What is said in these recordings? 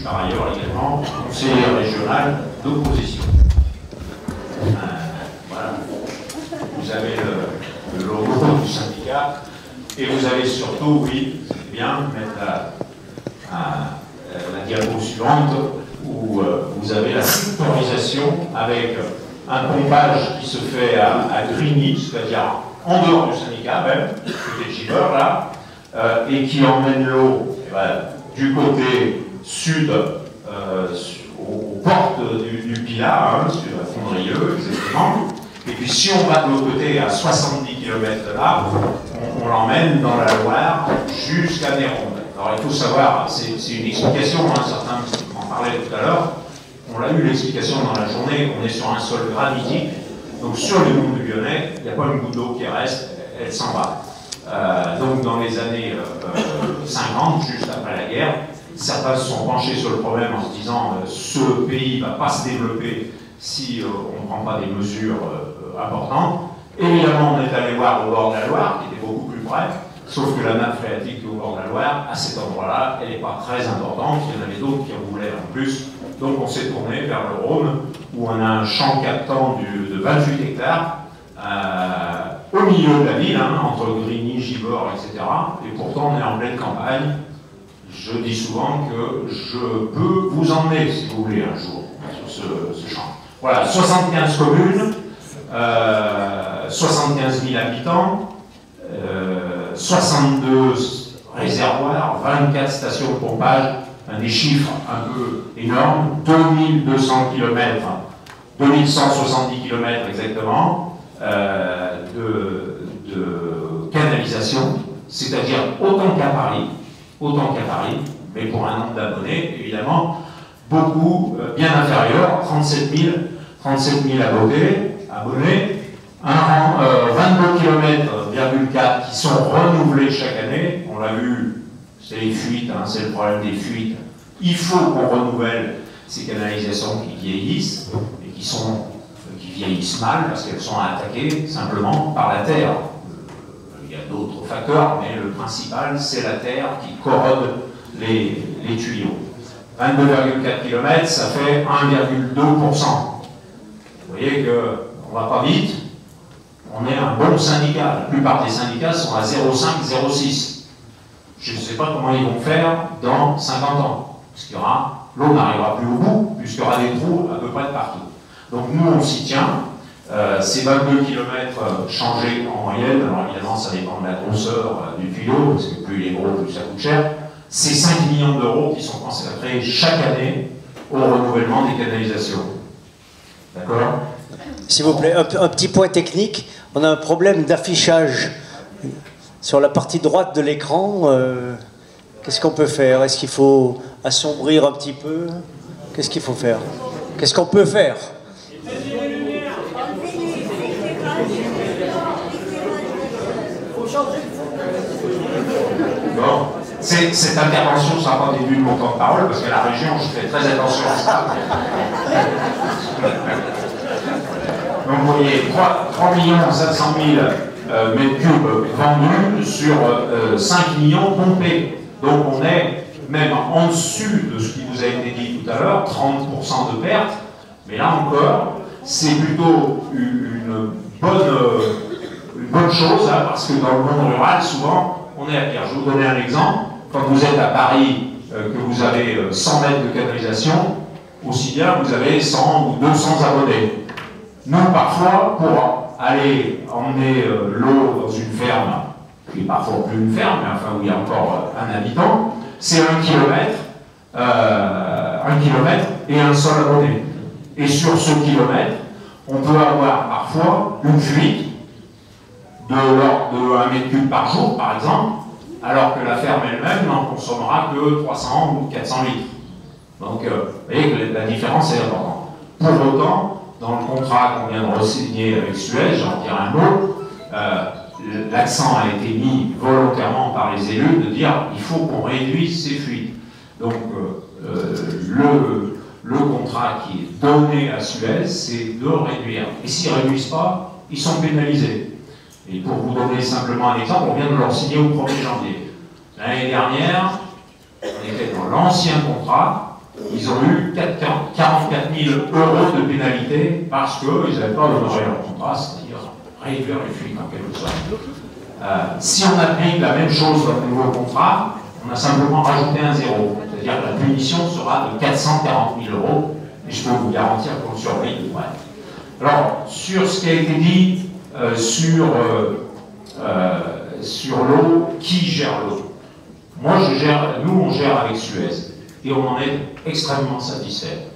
Par ailleurs également conseiller régional d'opposition. Voilà. Vous avez le logo du syndicat et vous avez surtout, oui, c'est bien, mettre la diapo suivante où vous avez la sectorisation avec un pompage qui se fait à Grigny, c'est-à-dire en dehors du syndicat même, côté de Givors là, et qui emmène l'eau du côté sud, aux portes du Pilat, hein, sur la Fondrieux, exactement. Et puis si on va de l'autre côté, à 70 km de là, on l'emmène dans la Loire jusqu'à Néronde. Alors il faut savoir, c'est une explication, hein, certains en parlaient tout à l'heure, on l'a eu l'explication dans la journée, on est sur un sol granitique, donc sur les monts du Lyonnais, il n'y a pas une goutte d'eau qui reste, elle s'en va. Donc dans les années 50, juste après la guerre, certains se sont penchés sur le problème en se disant ce pays ne va pas se développer si on ne prend pas des mesures importantes. Évidemment, on est allé voir au bord de la Loire, qui était beaucoup plus près, sauf que la nappe phréatique au bord de la Loire, à cet endroit-là, elle n'est pas très importante. Il y en avait d'autres qui en voulaient en plus. Donc on s'est tourné vers le Rhône, où on a un champ captant de 28 hectares, au milieu de la ville, hein, entre Grigny, Givors, etc. Et pourtant, on est en pleine campagne. Je dis souvent que je peux vous emmener, si vous voulez, un jour, sur ce champ. Voilà, 75 communes, 75 000 habitants, 62 réservoirs, 24 stations de pompage, des chiffres un peu énormes, 2200 km, 2170 km exactement, de canalisation, c'est-à-dire autant qu'à Paris, mais pour un nombre d'abonnés, évidemment, beaucoup, bien inférieur, 37 000 abonnés, 22 km,4 qui sont renouvelés chaque année. On l'a vu, c'est les fuites, hein, c'est le problème des fuites. Il faut qu'on renouvelle ces canalisations qui vieillissent, et qui vieillissent mal, parce qu'elles sont attaquées simplement par la terre. Il y a d'autres facteurs, mais le principal, c'est la terre qui corrode les tuyaux. 22,4 km, ça fait 1,2%. Vous voyez qu'on ne va pas vite. On est un bon syndicat. La plupart des syndicats sont à 0,5, 0,6. Je ne sais pas comment ils vont faire dans 50 ans. Parce qu'il y aura, l'eau n'arrivera plus au bout, puisqu'il y aura des trous à peu près de partout. Donc nous, on s'y tient. Ces 22 km changés en moyenne, alors évidemment ça dépend de la grosseur du tuyau, parce que plus il est gros, plus ça coûte cher. C'est 5 millions d'euros qui sont consacrés chaque année au renouvellement des canalisations. D'accord? S'il vous plaît, un petit point technique. On a un problème d'affichage sur la partie droite de l'écran. Qu'est-ce qu'on peut faire? Est-ce qu'il faut assombrir un petit peu? Qu'est-ce qu'il faut faire? Qu'est-ce qu'on peut faire? Bon, cette intervention ne sera pas début de mon temps de parole, parce qu'à la région, je fais très attention à ça. Donc vous voyez, 3 700 000 mètres cubes vendus sur 5 millions pompés. Donc on est même en dessus de ce qui vous a été dit tout à l'heure, 30% de perte. Mais là encore, c'est plutôt une bonne chose, hein, parce que dans le monde rural, souvent, on est à pire. Je vais vous donner un exemple. Quand vous êtes à Paris, que vous avez 100 mètres de canalisation, aussi bien vous avez 100 ou 200 abonnés. Nous, parfois, pour aller emmener l'eau dans une ferme, qui n'est parfois plus une ferme, mais enfin où il y a encore un habitant, c'est 1 kilomètre et un seul abonné. Et sur ce kilomètre, on peut avoir parfois une fuite de l'ordre de 1 mètre cube par jour, par exemple, alors que la ferme elle-même n'en consommera que 300 ou 400 litres. Donc, vous voyez que la différence est importante. Pour autant, dans le contrat qu'on vient de re-signer avec Suez, j'en dirai un mot, l'accent a été mis volontairement par les élus de dire qu'il faut qu'on réduise ces fuites. Donc, le contrat qui est donné à Suez, c'est de réduire. Et s'ils ne réduisent pas, ils sont pénalisés. Et pour vous donner simplement un exemple, on vient de leur signer au 1er janvier. L'année dernière, on était dans l'ancien contrat, ils ont eu 44 000 € de pénalité parce qu'ils n'avaient pas honoré leur contrat, c'est-à-dire réduire les fuites en quelque sorte. Si on applique la même chose dans le nouveau contrat, on a simplement rajouté un zéro. C'est-à-dire que la punition sera de 440 000 €, et je peux vous garantir qu'on le surveille de près. Alors, sur ce qui a été dit sur l'eau, qui gère l'eau? Moi, nous, on gère avec Suez, et on en est extrêmement satisfait.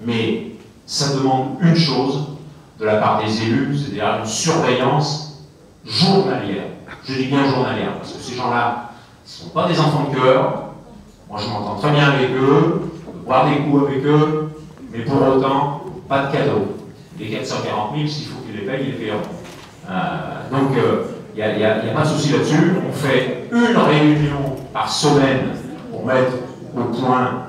Mais ça demande une chose de la part des élus, c'est-à-dire une surveillance journalière. Je dis bien journalière, parce que ces gens-là ne sont pas des enfants de cœur. Moi, je m'entends très bien avec eux, boire des coups avec eux, mais pour autant, pas de cadeau. Les 440 000, s'il faut qu'ils les payent, ils les paieront. Donc, il n'y a pas de souci là-dessus. On fait une réunion par semaine pour mettre au point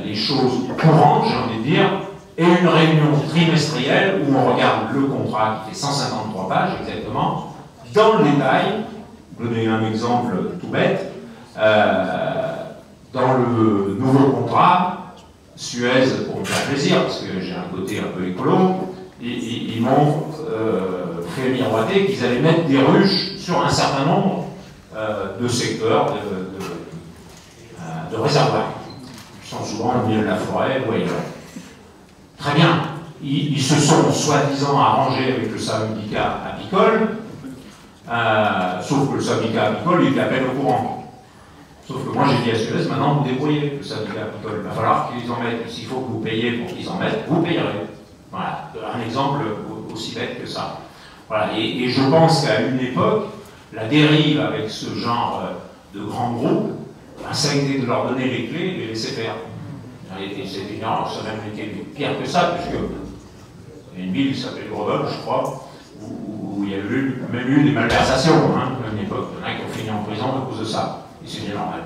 les choses courantes, j'ai envie de dire, et une réunion trimestrielle où on regarde le contrat qui fait 153 pages exactement, dans le détail. Je vais donner un exemple tout bête. Dans le nouveau contrat, Suez, pour me faire plaisir, parce que j'ai un côté un peu écolo, ils m'ont fait miroiter qu'ils allaient mettre des ruches sur un certain nombre de secteurs de réservoirs, qui sont souvent au milieu de la forêt ou ailleurs. Très bien, ils se sont soi-disant arrangés avec le syndicat apicole, sauf que le syndicat apicole, il est à peine au courant. Sauf que moi j'ai dit à Suez, maintenant vous débrouillez, le syndicat apicole. Il va falloir qu'ils en mettent. S'il faut que vous payiez pour qu'ils en mettent, vous payerez. Voilà, un exemple aussi bête que ça. Voilà, et je pense qu'à une époque, la dérive avec ce genre de grands groupes, ça a été de leur donner les clés et de les laisser faire. Et c'est énorme, ça a même été pire que ça, puisque il y a une ville qui s'appelle Grenoble, je crois, où il y a même eu des malversations à une époque. Il y en a qui ont fini en prison à cause de ça. Et c'est bien normal.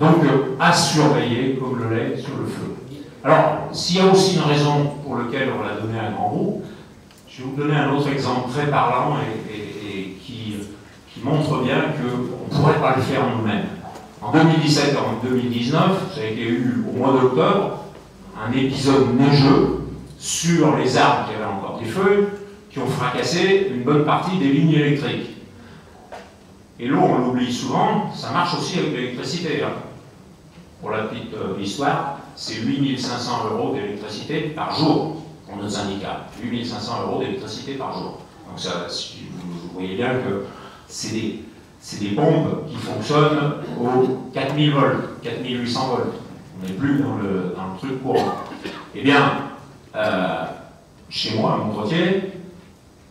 Donc, à surveiller comme le lait sur le feu. Alors, s'il y a aussi une raison pour laquelle on l'a donné à un grand groupe, je vais vous donner un autre exemple très parlant et qui montre bien qu'on ne pourrait pas le faire nous-mêmes. En 2017 et en 2019, ça a été eu au mois d'octobre, un épisode neigeux sur les arbres qui avaient encore des feuilles, qui ont fracassé une bonne partie des lignes électriques. Et l'eau, on l'oublie souvent, ça marche aussi avec l'électricité. Pour la petite histoire, c'est 8 500 € d'électricité par jour pour notre syndicat. 8 500 € d'électricité par jour. Donc ça, vous voyez bien que c'est des pompes qui fonctionnent aux 4000 volts, 4800 volts. On n'est plus dans le truc courant. Eh bien, chez moi, à Montretier,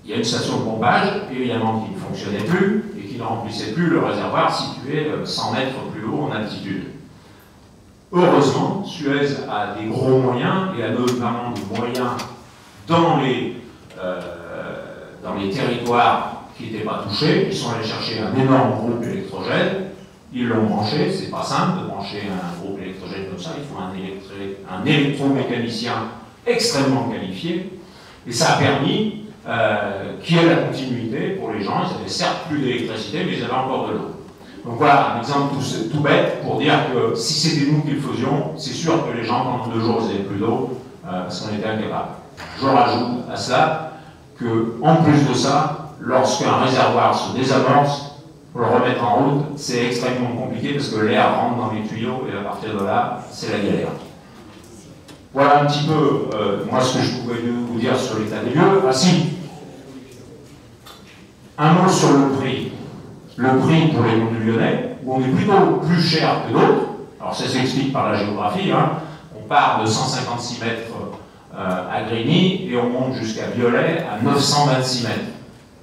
il y a une station de pompage, évidemment, qui ne fonctionnait plus et qui ne remplissait plus le réservoir situé 100 mètres plus haut en altitude. Heureusement, Suez a des gros moyens et a notamment des moyens dans les territoires qui n'étaient pas touchés. Ils sont allés chercher un énorme groupe électrogène, ils l'ont branché. C'est pas simple de brancher un groupe électrogène comme ça, il faut un électromécanicien extrêmement qualifié, et ça a permis qu'il y ait la continuité pour les gens. Ils n'avaient certes plus d'électricité, mais ils avaient encore de l'eau. Donc voilà, un exemple tout bête pour dire que si c'était nous qui le faisions, c'est sûr que les gens, pendant 2 jours, ils n'avaient plus d'eau, parce qu'on était incapables. Je rajoute à cela qu'en plus de ça, lorsqu'un réservoir se désamorce, pour le remettre en route, c'est extrêmement compliqué parce que l'air rentre dans les tuyaux et à partir de là, c'est la galère. Voilà un petit peu, moi, ce que je pouvais vous dire sur l'état des lieux. Ah si, un mot sur le prix. Le prix pour les monts du Lyonnais, où on est plutôt plus cher que d'autres. Alors ça s'explique par la géographie. On part de 156 mètres à Grigny et on monte jusqu'à Viollet à 926 mètres.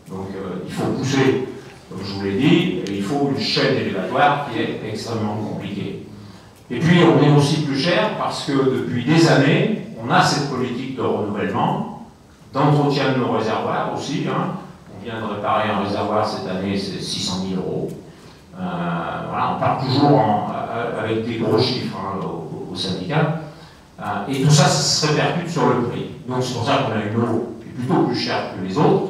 Donc il faut pousser, comme je vous l'ai dit, et il faut une chaîne élévatoire qui est extrêmement compliquée. Et puis on est aussi plus cher parce que depuis des années, on a cette politique de renouvellement, d'entretien de nos réservoirs aussi. On vient de réparer un réservoir cette année, c'est 600 000 €. Voilà, on part toujours avec des gros chiffres au syndicat. Et tout ça, ça se répercute sur le prix. Donc c'est pour ça qu'on a une eau qui est plutôt plus chère que les autres.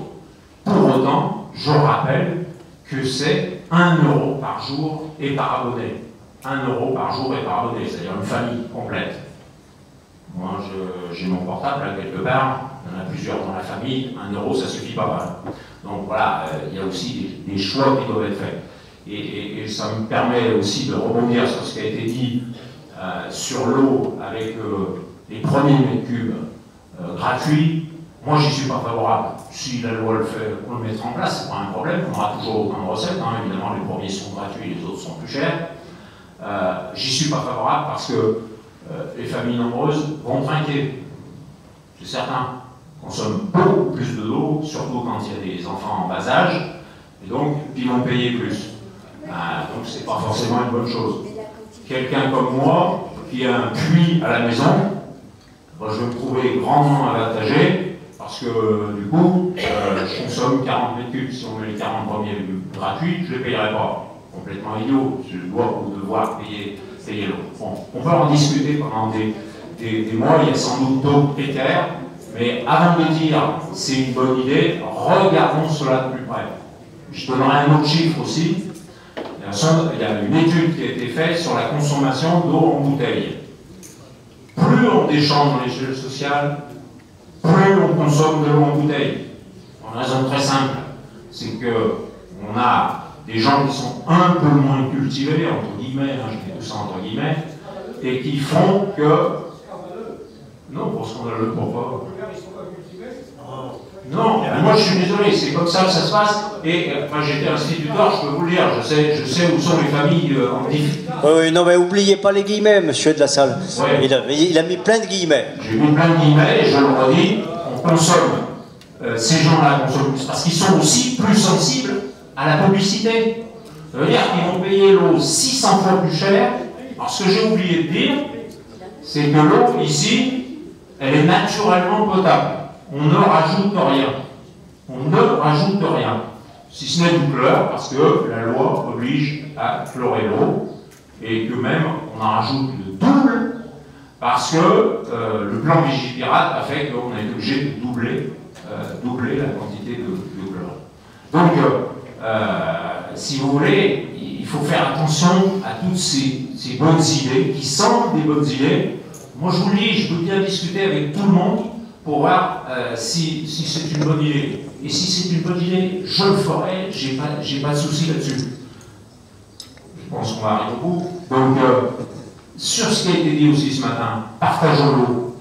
Pour autant, je rappelle que c'est 1 € par jour et par abonné. 1 € par jour et par abonné, c'est-à-dire une famille complète. Moi, j'ai mon portable là quelque part, il y en a plusieurs dans la famille, 1 € ça suffit pas mal. Donc voilà, il y a aussi des choix qui doivent être faits. Et ça me permet aussi de rebondir sur ce qui a été dit sur l'eau avec les premiers mètres cubes gratuits. Moi, j'y suis pas favorable. Si la loi le fait, on le mettra en place, c'est pas un problème. On aura toujours autant de recettes. Hein. Évidemment, les premiers sont gratuits, les autres sont plus chers. J'y suis pas favorable parce que les familles nombreuses vont trinquer. C'est certain. Consomment beaucoup plus d'eau, surtout quand il y a des enfants en bas âge, et donc ils vont payer plus. Donc c'est pas forcément une bonne chose. Quelqu'un comme moi, qui a un puits à la maison, moi, je vais me trouver grandement avantagé, parce que du coup, je consomme 40 mètres cubes. Si on met les 40 premiers gratuits, je ne les payerai pas. Complètement idiot. Je dois ou devoir payer l'eau. Bon, on peut en discuter pendant des mois, il y a sans doute d'autres critères, mais avant de dire c'est une bonne idée, regardons cela de plus près. Je donnerai un autre chiffre aussi. Il y a une étude qui a été faite sur la consommation d'eau en bouteille. Plus on déchange dans l'échelle sociale, plus on consomme de l'eau en bouteille. Pour une raison très simple, c'est qu'on a des gens qui sont un peu moins cultivés, entre guillemets, hein, je mets tout ça entre guillemets, et qui font que... Non, pour scandaleux, pourquoi? Non, moi je suis désolé, c'est comme ça que ça se passe. Et enfin, j'étais instituteur, je peux vous le dire, je sais où sont les familles en difficulté. Oui, non, mais oubliez pas les guillemets, monsieur de la salle. Ouais. Il a mis plein de guillemets. J'ai mis plein de guillemets, et je le redis, on consomme, ces gens-là consomment plus, parce qu'ils sont aussi plus sensibles à la publicité. Ça veut dire qu'ils vont payer l'eau 600 fois plus cher. Alors ce que j'ai oublié de dire, c'est que l'eau ici, elle est naturellement potable. On ne rajoute rien. On ne rajoute rien. Si ce n'est du chlore, parce que la loi oblige à chlorer l'eau, et que même on en rajoute le double, parce que le plan Vigipirate a fait qu'on a été obligé de doubler la quantité de chlore. Donc, si vous voulez, il faut faire attention à toutes ces bonnes idées, qui semblent des bonnes idées. Moi, je vous le dis, je veux bien discuter avec tout le monde pour voir si c'est une bonne idée. Et si c'est une bonne idée, je le ferai, j'ai pas de souci là-dessus. Je pense qu'on va arriver au bout. Donc, sur ce qui a été dit aussi ce matin, partageons l'eau.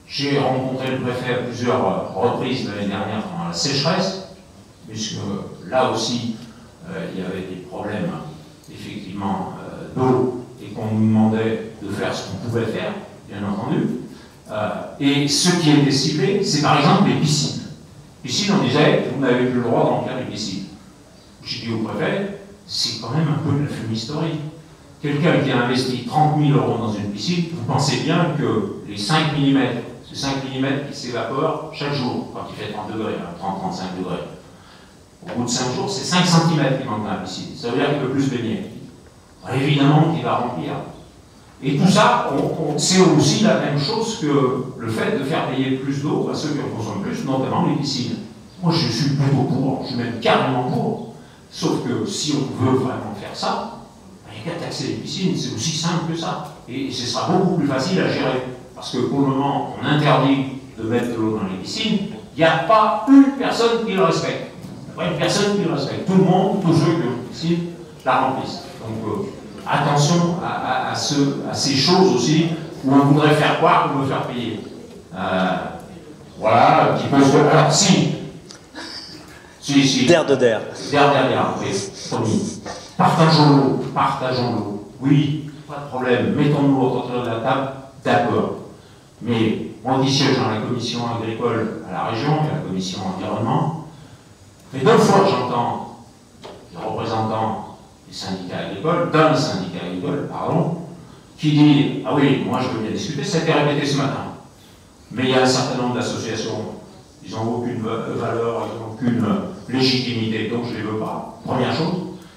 J'ai rencontré le préfet à plusieurs reprises l'année dernière pendant la sécheresse, puisque là aussi, il y avait des problèmes, effectivement, d'eau, et qu'on nous demandait de faire ce qu'on pouvait faire, bien entendu. Et ce qui était ciblé, c'est par exemple les piscines. Piscines, on disait, vous n'avez plus le droit d'emplir les piscines. J'ai dit au préfet, c'est quand même un peu de la fumisterie. Quelqu'un qui a investi 30 000 € dans une piscine, vous pensez bien que les 5 mm, c'est 5 mm qui s'évaporent chaque jour, quand il fait 30 degrés, 30-35 degrés. Au bout de 5 jours, c'est 5 cm qui manque dans la piscine. Ça veut dire qu'il ne peut plus se baigner. Alors, évidemment qu'il va remplir. Et tout ça, c'est aussi la même chose que le fait de faire payer plus d'eau à ceux qui en consomment plus, notamment les piscines. Moi, je suis plutôt pour, je suis même carrément pour. Sauf que si on veut vraiment faire ça, il n'y a qu'à taxer les piscines, c'est aussi simple que ça. Et ce sera beaucoup plus facile à gérer. Parce que pour le moment, on interdit de mettre de l'eau dans les piscines, il n'y a pas une personne qui le respecte. Il n'y a pas une personne qui le respecte. Tout le monde, tous ceux qui ont une piscine, la remplissent. Donc, attention à ces choses aussi où on voudrait faire croire qu'on veut faire payer. Voilà, un petit peu. Alors, si. D'air de d'air. D'air, oui, promis. Partageons l'eau. Oui, pas de problème. Mettons-nous autour de la table, d'accord. Mais on y siège dans la commission agricole à la région et la commission environnement. Mais 2 fois, j'entends les représentants des syndicats agricoles, d'un syndicat agricole, pardon, qui dit « Ah oui, moi je veux bien discuter, ça a été répété ce matin. Mais il y a un certain nombre d'associations, ils n'ont aucune valeur, ils n'ont aucune légitimité, donc je ne les veux pas. » Première chose.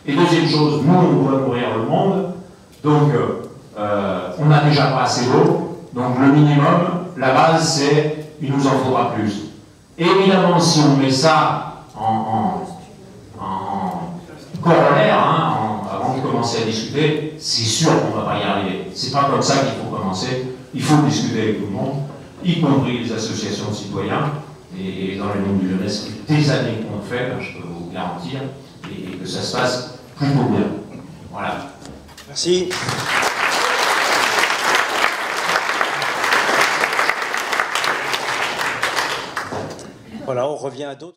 Et deuxième chose, nous on doit nourrir le monde, donc on n'a déjà pas assez d'eau, Donc le minimum, la base, c'est il nous en faudra plus. Évidemment, si on met ça en corollaire, avant de commencer à discuter, c'est sûr qu'on ne va pas y arriver. C'est pas comme ça qu'il faut commencer. Il faut discuter avec tout le monde, y compris les associations de citoyens. Et dans le monde du jeunesse, ça fait des années qu'on le fait, je peux vous garantir, et que ça se passe plutôt bien. Voilà. Merci. Voilà, on revient à d'autres.